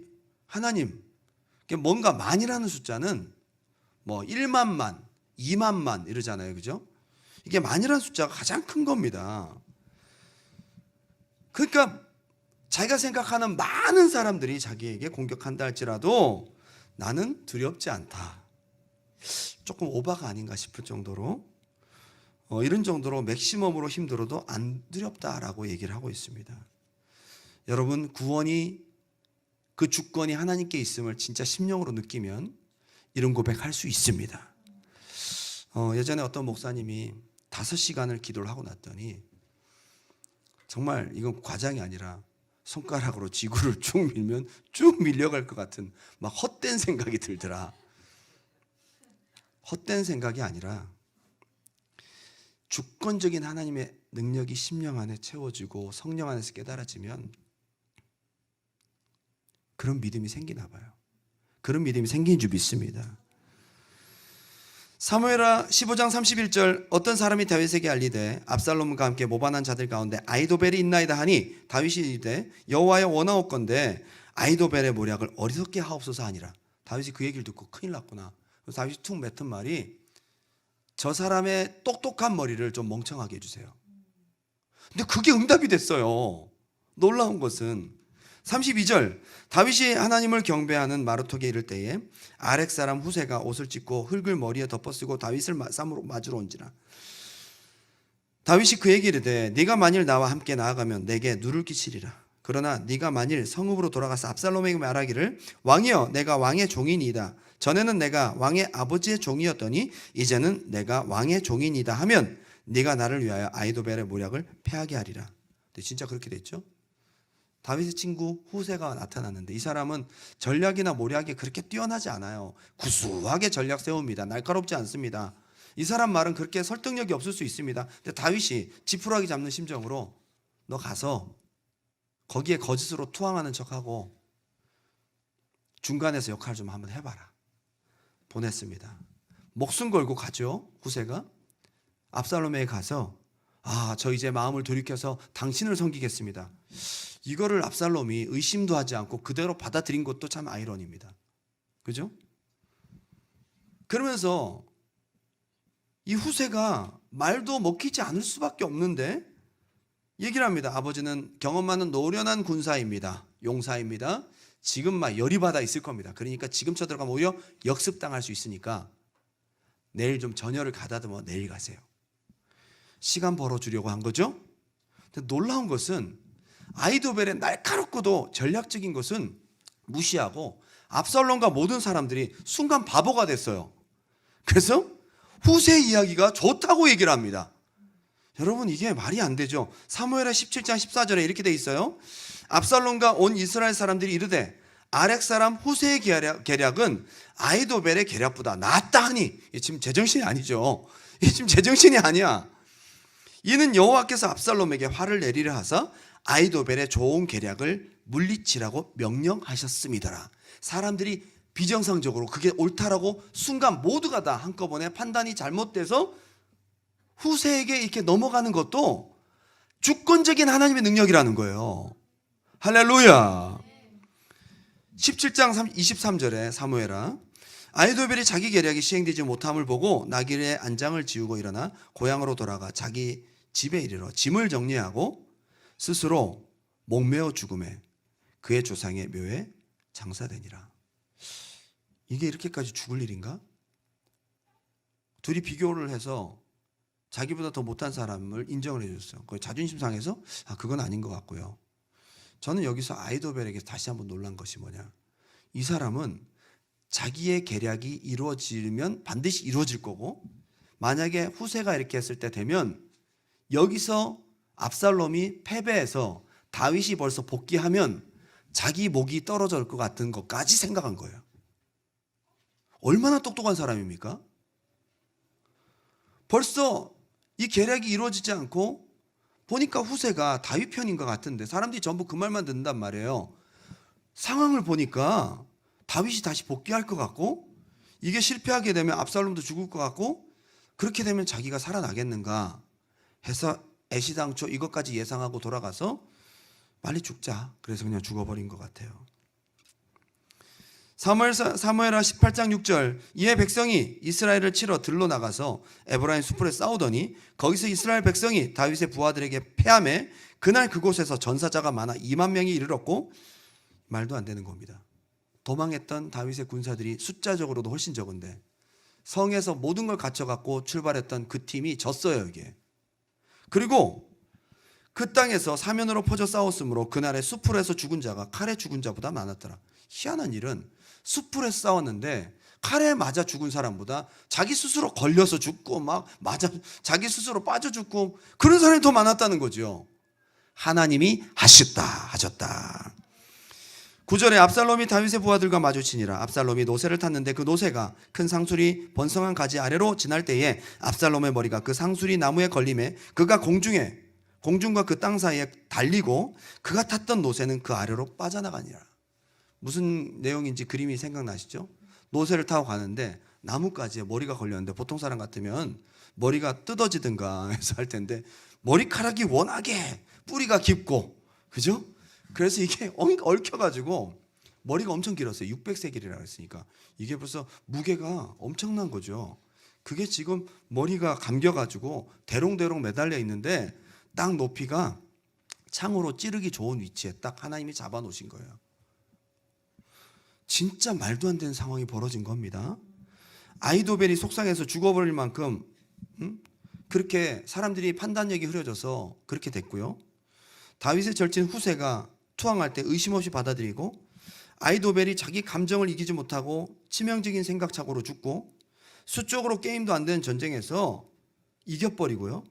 하나님, 뭔가 만이라는 숫자는 뭐 1만 만, 2만 만 이러잖아요, 그죠? 이게 만이라는 숫자가 가장 큰 겁니다. 그러니까 자기가 생각하는 많은 사람들이 자기에게 공격한다 할지라도 나는 두렵지 않다. 조금 오바가 아닌가 싶을 정도로 이런 정도로 맥시멈으로 힘들어도 안 두렵다라고 얘기를 하고 있습니다. 여러분, 구원이, 그 주권이 하나님께 있음을 진짜 심령으로 느끼면 이런 고백할 수 있습니다. 예전에 어떤 목사님이 5시간을 기도를 하고 났더니 정말 이건 과장이 아니라 손가락으로 지구를 쭉 밀면 쭉 밀려갈 것 같은 막 헛된 생각이 들더라. 헛된 생각이 아니라 주권적인 하나님의 능력이 심령 안에 채워지고 성령 안에서 깨달아지면 그런 믿음이 생기나 봐요. 그런 믿음이 생긴 줄 믿습니다. 사무엘하 15장 31절, 어떤 사람이 다윗에게 알리되 압살롬과 함께 모반한 자들 가운데 아이도벨이 있나이다 하니 다윗이 이르되 여호와여 원하옵건대 아이도벨의 모략을 어리석게 하옵소서 하니라. 다윗이 그 얘기를 듣고 큰일 났구나. 그래서 다윗이 툭 뱉은 말이 저 사람의 똑똑한 머리를 좀 멍청하게 해주세요. 근데 그게 응답이 됐어요. 놀라운 것은 32절, 다윗이 하나님을 경배하는 마루톡에 이를 때에 아렉 사람 후세가 옷을 찢고 흙을 머리에 덮어쓰고 다윗을 쌈으로 맞으러 온지라. 다윗이 그에게 이르되 네가 만일 나와 함께 나아가면 내게 누를 끼치리라. 그러나 네가 만일 성읍으로 돌아가서 압살롬에게 말하기를 왕이여 내가 왕의 종이니이다. 전에는 내가 왕의 아버지의 종이었더니 이제는 내가 왕의 종이니이다 하면 네가 나를 위하여 아이도벨의 모략을 패하게 하리라. 근데 진짜 그렇게 됐죠. 다윗의 친구 후세가 나타났는데 이 사람은 전략이나 모략이 그렇게 뛰어나지 않아요. 구수하게 전략 세웁니다. 날카롭지 않습니다. 이 사람 말은 그렇게 설득력이 없을 수 있습니다. 근데 다윗이 지푸라기 잡는 심정으로 너 가서 거기에 거짓으로 투항하는 척하고 중간에서 역할 좀 한번 해봐라. 보냈습니다. 목숨 걸고 가죠. 후세가 압살롬에게 가서 저 이제 마음을 돌이켜서 당신을 섬기겠습니다. 이거를 압살롬이 의심도 하지 않고 그대로 받아들인 것도 참 아이러니입니다. 그죠? 그러면서 이 후세가 말도 먹히지 않을 수밖에 없는데 얘기를 합니다. 아버지는 경험 많은 노련한 군사입니다. 용사입니다. 지금 막 열이 받아 있을 겁니다. 그러니까 지금 쳐들어가면 오히려 역습당할 수 있으니까 내일 좀 저녁을 가다듬어 내일 가세요. 시간 벌어주려고 한 거죠. 근데 놀라운 것은 아이도벨의 날카롭고도 전략적인 것은 무시하고 압살롬과 모든 사람들이 순간 바보가 됐어요. 그래서 후세 이야기가 좋다고 얘기를 합니다. 여러분, 이게 말이 안 되죠. 사무엘하 17장 14절에 이렇게 돼 있어요. 압살롬과 온 이스라엘 사람들이 이르되 아렉 사람 후세의 계략은 아이도벨의 계략보다 낫다 하니, 지금 제정신이 아니죠. 지금 제정신이 아니야. 이는 여호와께서 압살롬에게 화를 내리려 하사 아이도벨의 좋은 계략을 물리치라고 명령하셨음이더라. 사람들이 비정상적으로 그게 옳다라고 순간 모두가 다 한꺼번에 판단이 잘못돼서 후세에게 이렇게 넘어가는 것도 주권적인 하나님의 능력이라는 거예요. 할렐루야. 17장 23절에 사무엘아, 아히도벨이 자기 계략이 시행되지 못함을 보고 나길에 안장을 지우고 일어나 고향으로 돌아가 자기 집에 이르러 짐을 정리하고 스스로 목매어 죽음에 그의 조상의 묘에 장사되니라. 이게 이렇게까지 죽을 일인가? 둘이 비교를 해서 자기보다 더 못한 사람을 인정을 해줬어요. 그 자존심 상해서 그건 아닌 것 같고요. 저는 여기서 아히도벨에게 다시 한번 놀란 것이 뭐냐, 이 사람은 자기의 계략이 이루어지면 반드시 이루어질 거고, 만약에 후세가 이렇게 했을 때 되면 여기서 압살롬이 패배해서 다윗이 벌써 복귀하면 자기 목이 떨어질 것 같은 것까지 생각한 거예요. 얼마나 똑똑한 사람입니까? 벌써 이 계략이 이루어지지 않고 보니까 후세가 다윗 편인 것 같은데 사람들이 전부 그 말만 듣는단 말이에요. 상황을 보니까 다윗이 다시 복귀할 것 같고, 이게 실패하게 되면 압살롬도 죽을 것 같고, 그렇게 되면 자기가 살아나겠는가 해서 애시당초 이것까지 예상하고 돌아가서 빨리 죽자, 그래서 그냥 죽어버린 것 같아요. 사무엘하 18장 6절, 이에 백성이 이스라엘을 치러 들로 나가서 에브라임 수풀에 싸우더니 거기서 이스라엘 백성이 다윗의 부하들에게 패하매 그날 그곳에서 전사자가 많아 2만 명이 이르렀고, 말도 안 되는 겁니다. 도망했던 다윗의 군사들이 숫자적으로도 훨씬 적은데 성에서 모든 걸 갖춰갖고 출발했던 그 팀이 졌어요, 이게. 그리고 그 땅에서 사면으로 퍼져 싸웠으므로 그날의 수풀에서 죽은 자가 칼에 죽은 자보다 많았더라. 희한한 일은 수풀에서 싸웠는데 칼에 맞아 죽은 사람보다 자기 스스로 걸려서 죽고 막 맞아 자기 스스로 빠져 죽고 그런 사람이 더 많았다는 거죠. 하나님이 하셨다. 9절에 압살롬이 다윗의 부하들과 마주치니라. 압살롬이 노새를 탔는데 그 노새가 큰 상수리 번성한 가지 아래로 지날 때에 압살롬의 머리가 그 상수리 나무에 걸림에 그가 공중과 그 땅 사이에 달리고 그가 탔던 노새는 그 아래로 빠져나가니라. 무슨 내용인지 그림이 생각나시죠? 노새를 타고 가는데 나무가지에 머리가 걸렸는데 보통 사람 같으면 머리가 뜯어지든가 해서 할 텐데 머리카락이 워낙에 뿌리가 깊고, 그죠? 그래서 이게 얽혀가지고 머리가 엄청 길었어요. 600세겔이라고 했으니까 이게 벌써 무게가 엄청난 거죠. 그게 지금 머리가 감겨가지고 대롱대롱 매달려 있는데 땅 높이가 창으로 찌르기 좋은 위치에 딱 하나님이 잡아놓으신 거예요. 진짜 말도 안 되는 상황이 벌어진 겁니다. 아히도벨이 속상해서 죽어버릴 만큼 그렇게 사람들이 판단력이 흐려져서 그렇게 됐고요. 다윗의 절친 후세가 투항할 때 의심 없이 받아들이고, 아히도벨이 자기 감정을 이기지 못하고 치명적인 생각착오로 죽고, 수적으로 게임도 안 되는 전쟁에서 이겨버리고요.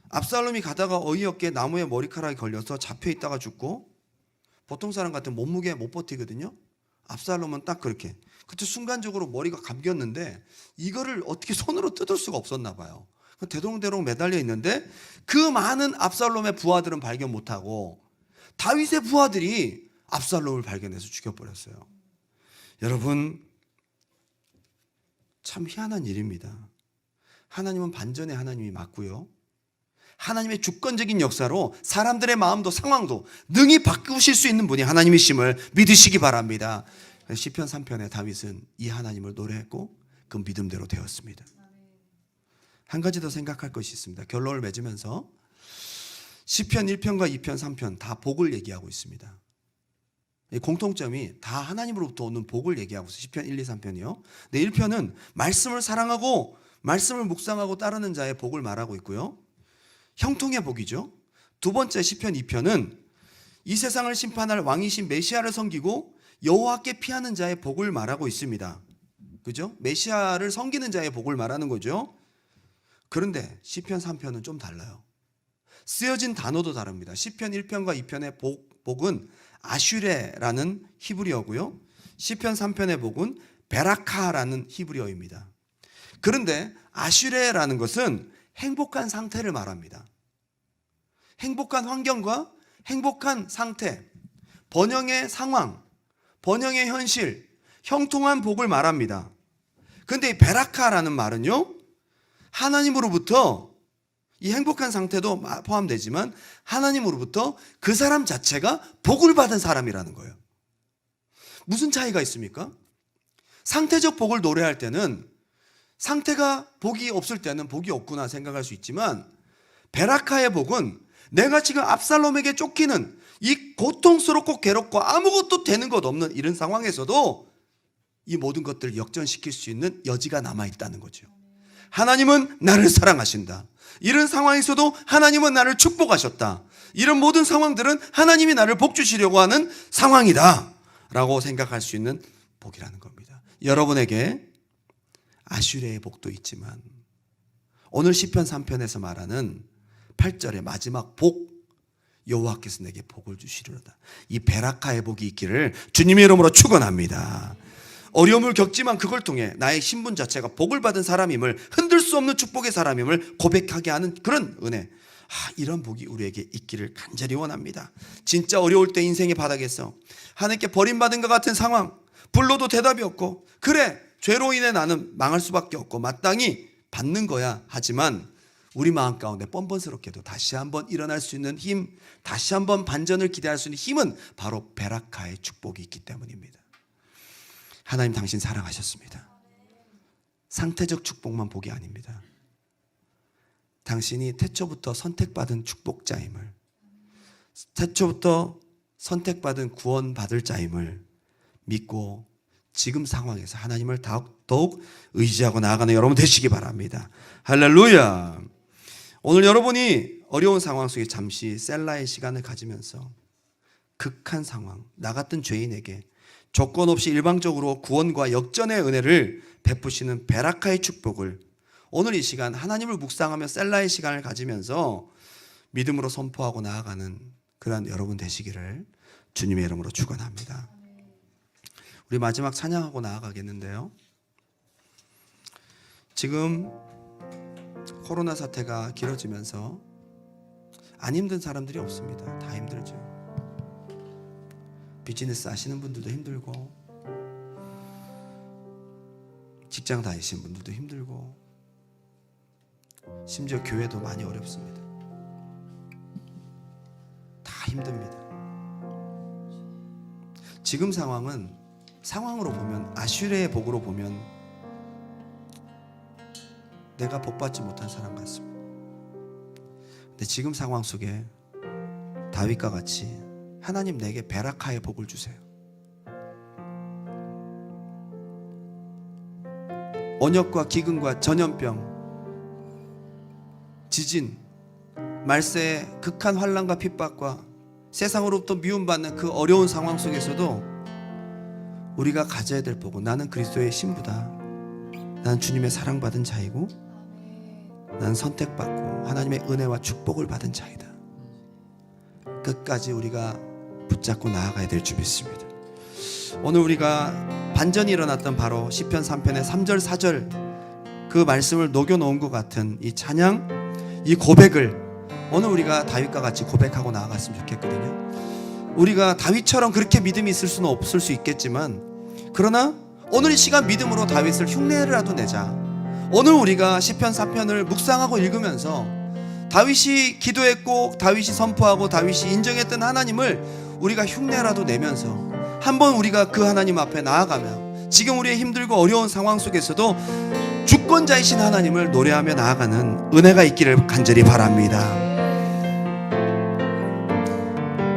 압살롬이 가다가 어이없게 나무에 머리카락이 걸려서 잡혀있다가 죽고, 보통 사람 같으면 몸무게 못 버티거든요. 압살롬은 딱 그렇게 그때 순간적으로 머리가 감겼는데 이거를 어떻게 손으로 뜯을 수가 없었나 봐요. 대롱대롱 매달려 있는데 그 많은 압살롬의 부하들은 발견 못하고 다윗의 부하들이 압살롬을 발견해서 죽여버렸어요. 여러분, 참 희한한 일입니다. 하나님은 반전의 하나님이 맞고요, 하나님의 주권적인 역사로 사람들의 마음도 상황도 능히 바꾸실 수 있는 분이 하나님이심을 믿으시기 바랍니다. 시편 3편에 다윗은 이 하나님을 노래했고 그 믿음대로 되었습니다. 한 가지 더 생각할 것이 있습니다. 결론을 맺으면서 시편 1편과 2편, 3편 다 복을 얘기하고 있습니다. 공통점이 다 하나님으로부터 오는 복을 얘기하고 있어요. 시편 1, 2, 3편이요. 네, 1편은 말씀을 사랑하고 말씀을 묵상하고 따르는 자의 복을 말하고 있고요, 형통의 복이죠. 두 번째 시편 2편은 이 세상을 심판할 왕이신 메시아를 섬기고 여호와께 피하는 자의 복을 말하고 있습니다. 그죠? 메시아를 섬기는 자의 복을 말하는 거죠. 그런데 시편 3편은 좀 달라요. 쓰여진 단어도 다릅니다. 시편 1편과 2편의 복은 아슈레라는 히브리어고요, 시편 3편의 복은 베라카라는 히브리어입니다. 그런데 아슈레라는 것은 행복한 상태를 말합니다. 행복한 환경과 행복한 상태, 번영의 상황, 번영의 현실, 형통한 복을 말합니다. 그런데 이 베라카라는 말은요, 하나님으로부터 이 행복한 상태도 포함되지만 하나님으로부터 그 사람 자체가 복을 받은 사람이라는 거예요. 무슨 차이가 있습니까? 상태적 복을 노래할 때는 상태가 복이 없을 때는 복이 없구나 생각할 수 있지만, 베라카의 복은 내가 지금 압살롬에게 쫓기는 이 고통스럽고 괴롭고 아무것도 되는 것 없는 이런 상황에서도 이 모든 것들을 역전시킬 수 있는 여지가 남아있다는 거죠. 하나님은 나를 사랑하신다. 이런 상황에서도 하나님은 나를 축복하셨다. 이런 모든 상황들은 하나님이 나를 복 주시려고 하는 상황이다 라고 생각할 수 있는 복이라는 겁니다. 여러분에게 아슈레의 복도 있지만 오늘 시편 3편에서 말하는 8절의 마지막 복, 여호와께서 내게 복을 주시리로다. 이 베라카의 복이 있기를 주님의 이름으로 축원합니다. 어려움을 겪지만 그걸 통해 나의 신분 자체가 복을 받은 사람임을, 흔들 수 없는 축복의 사람임을 고백하게 하는 그런 은혜, 이런 복이 우리에게 있기를 간절히 원합니다. 진짜 어려울 때 인생의 바닥에서 하나님께 버림받은 것 같은 상황, 불러도 대답이 없고, 그래 죄로 인해 나는 망할 수밖에 없고 마땅히 받는 거야 하지만 우리 마음 가운데 뻔뻔스럽게도 다시 한번 일어날 수 있는 힘, 다시 한번 반전을 기대할 수 있는 힘은 바로 베라카의 축복이 있기 때문입니다. 하나님, 당신 사랑하셨습니다. 상태적 축복만 복이 아닙니다. 당신이 태초부터 선택받은 축복자임을, 태초부터 선택받은 구원받을 자임을 믿고 지금 상황에서 하나님을 더욱 의지하고 나아가는 여러분 되시기 바랍니다. 할렐루야. 오늘 여러분이 어려운 상황 속에 잠시 셀라의 시간을 가지면서 극한 상황, 나 같은 죄인에게 조건 없이 일방적으로 구원과 역전의 은혜를 베푸시는 베라카의 축복을 오늘 이 시간 하나님을 묵상하며 셀라의 시간을 가지면서 믿음으로 선포하고 나아가는 그러한 여러분 되시기를 주님의 이름으로 축원합니다. 우리 마지막 찬양하고 나아가겠는데요. 지금 코로나 사태가 길어지면서 안 힘든 사람들이 없습니다. 다 힘들죠. 비즈니스 하시는 분들도 힘들고, 직장 다니시는 분들도 힘들고, 심지어 교회도 많이 어렵습니다. 다 힘듭니다. 지금 상황은 상황으로 보면, 아슈레의 복으로 보면 내가 복받지 못한 사람 같습니다. 근데 지금 상황 속에 다윗과 같이 하나님 내게 베라카의 복을 주세요. 언역과 기근과 전염병, 지진, 말세의 극한 환난과 핍박과 세상으로부터 미움받는 그 어려운 상황 속에서도 우리가 가져야 될 복은, 나는 그리스도의 신부다. 나는 주님의 사랑받은 자이고 나는 선택받고 하나님의 은혜와 축복을 받은 자이다. 끝까지 우리가 붙잡고 나아가야 될 줄 믿습니다. 오늘 우리가 반전이 일어났던 바로 시편 3편의 3절 4절 그 말씀을 녹여놓은 것 같은 이 찬양, 이 고백을 오늘 우리가 다윗과 같이 고백하고 나아갔으면 좋겠거든요. 우리가 다윗처럼 그렇게 믿음이 있을 수는 없을 수 있겠지만, 그러나 오늘 이 시간 믿음으로 다윗을 흉내라도 내자. 오늘 우리가 시편 4편을 묵상하고 읽으면서 다윗이 기도했고 다윗이 선포하고 다윗이 인정했던 하나님을 우리가 흉내라도 내면서 한번 우리가 그 하나님 앞에 나아가며 지금 우리의 힘들고 어려운 상황 속에서도 주권자이신 하나님을 노래하며 나아가는 은혜가 있기를 간절히 바랍니다.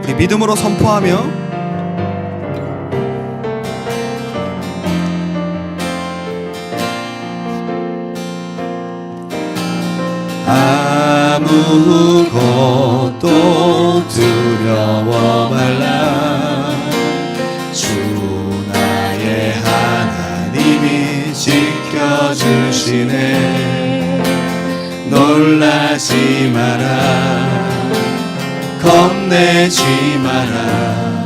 우리 믿음으로 선포하며 아무것도 두려워 말라. 주 나의 하나님이 지켜주시네. 놀라지 마라, 겁내지 마라.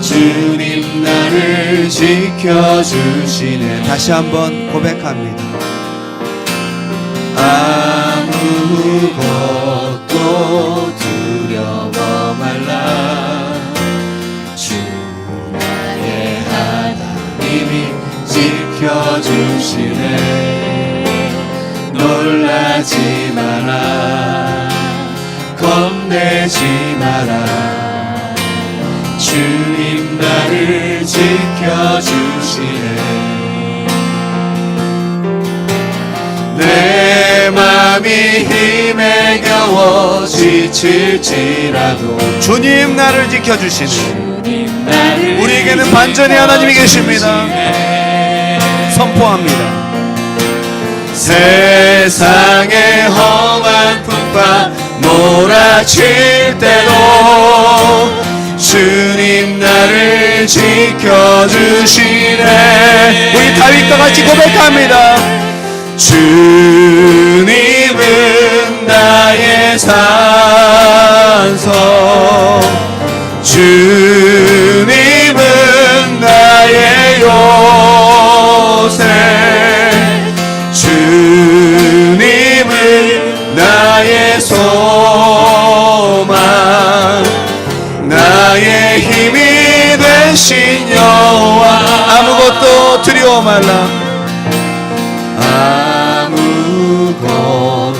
주님 나를 지켜주시네. 다시 한번 고백합니다. 아무것도 두려워 말라. 주 나의 하나님이 지켜주시네. 놀라지 마라. 마라 겁내지 마라 주님 나를 지켜주시네 내 맘이 힘에 겨워 지칠지라도 주님 나를 지켜주시네. 주님 나를 우리에게는 반전의 하나님이 계십니다. 선포합니다. 세상의 험한 풍파 몰아칠 때도 주님 나를 지켜주시네 우리 다윗과 같이 고백합니다. 주님은 나의 산성 주님은 나의 요새 주님은 나의 소망 나의 힘이 되신 여호와 아무것도 두려워 말라.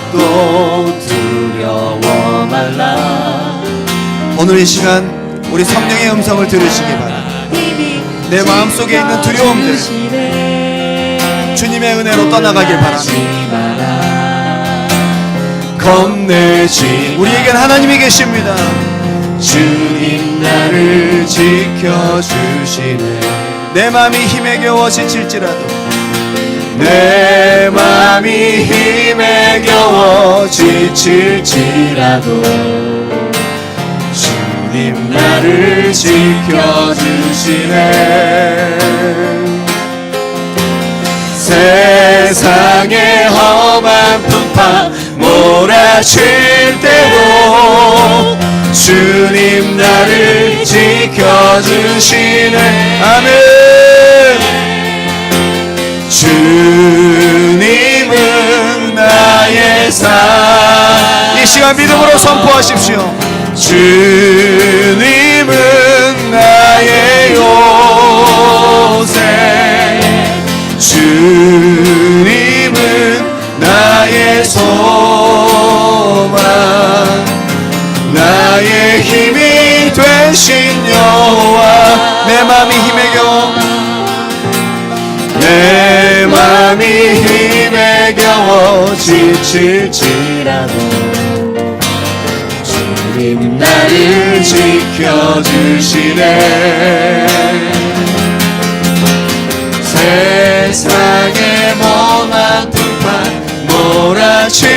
아무것도 두려워 말라 오늘 이 시간 우리 성령의 음성을 들으시기 바랍니다. 내 마음속에 있는 두려움들 주님의 은혜로 떠나가길 바랍니다. 겁내지 우리에겐 하나님이 계십니다. 주님 나를 지켜주시네 내 마음이 힘에 겨워 지칠지라도 내 맘이 힘에 겨워 지칠지라도 주님 나를 지켜주시네 세상의 험한 풍파 몰아칠 때도 주님 나를 지켜주시네 아멘 주님은 나의 산 이 시간 믿음으로 선포하십시오. 주님은 나의 요새 주님은 나의 소망 나의 힘이 되신 여호와 내 마음이 힘에 겨워 내 맘이 힘에 겨워 지칠지라도 주님 나를 지켜주시네 세상의 험한 풍파 몰아칠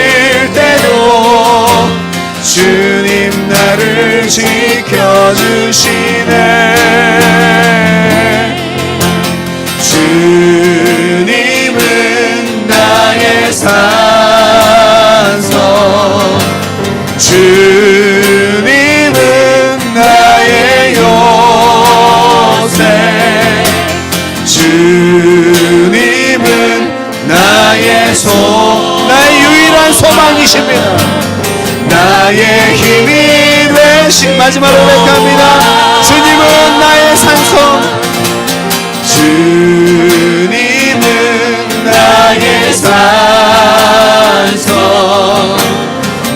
때도 주님 나를 지켜주시네 주님은 나의 산성 주님은 나의 요새 주님은 나의 나의 유일한 소망이십니다. 나의 힘이 되신 마지막으로 고백합니다. 주님은 나의 산성 주님은 나의 산성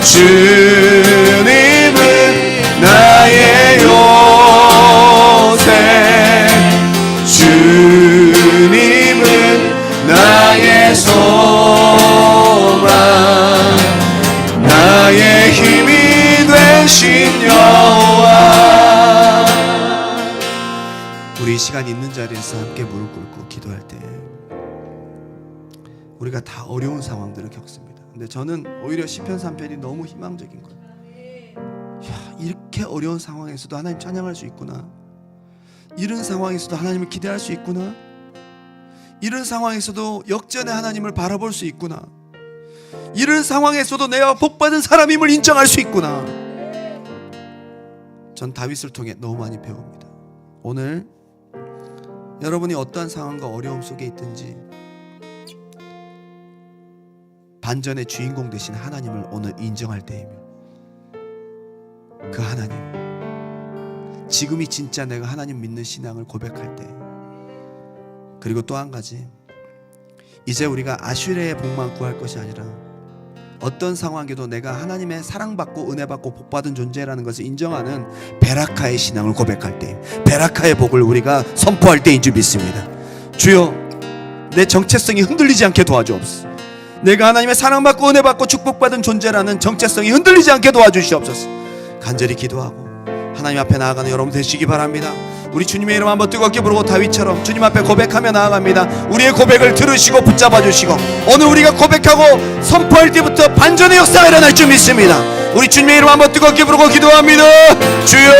주님은 나의 요새 주님은 나의 소망 나의 힘이 되신 여호와 우리 이 시간 있는 자리에서 함께 무릎 꿇고 기도할 때 우리가 다 어려운 상황들을 겪습니다. 근데 저는 오히려 시편 3편이 너무 희망적인 거예요. 야, 이렇게 어려운 상황에서도 하나님 찬양할 수 있구나. 이런 상황에서도 하나님을 기대할 수 있구나. 이런 상황에서도 역전의 하나님을 바라볼 수 있구나. 이런 상황에서도 내가 복받은 사람임을 인정할 수 있구나. 전 다윗을 통해 너무 많이 배웁니다. 오늘 여러분이 어떠한 상황과 어려움 속에 있든지 반전의 주인공 되신 하나님을 오늘 인정할 때이며 그 하나님, 지금이 진짜 내가 하나님 믿는 신앙을 고백할 때, 그리고 또 한 가지, 이제 우리가 아슈레의 복만 구할 것이 아니라 어떤 상황에도 내가 하나님의 사랑받고 은혜받고 복받은 존재라는 것을 인정하는 베라카의 신앙을 고백할 때, 베라카의 복을 우리가 선포할 때인 줄 믿습니다. 주여, 내 정체성이 흔들리지 않게 도와주옵소서. 내가 하나님의 사랑받고 은혜받고 축복받은 존재라는 정체성이 흔들리지 않게 도와주시옵소서. 간절히 기도하고 하나님 앞에 나아가는 여러분 되시기 바랍니다. 우리 주님의 이름 한번 뜨겁게 부르고 다윗처럼 주님 앞에 고백하며 나아갑니다. 우리의 고백을 들으시고 붙잡아 주시고 오늘 우리가 고백하고 선포할 때부터 반전의 역사가 일어날 줄 믿습니다. 우리 주님의 이름 한번 뜨겁게 부르고 기도합니다. 주여,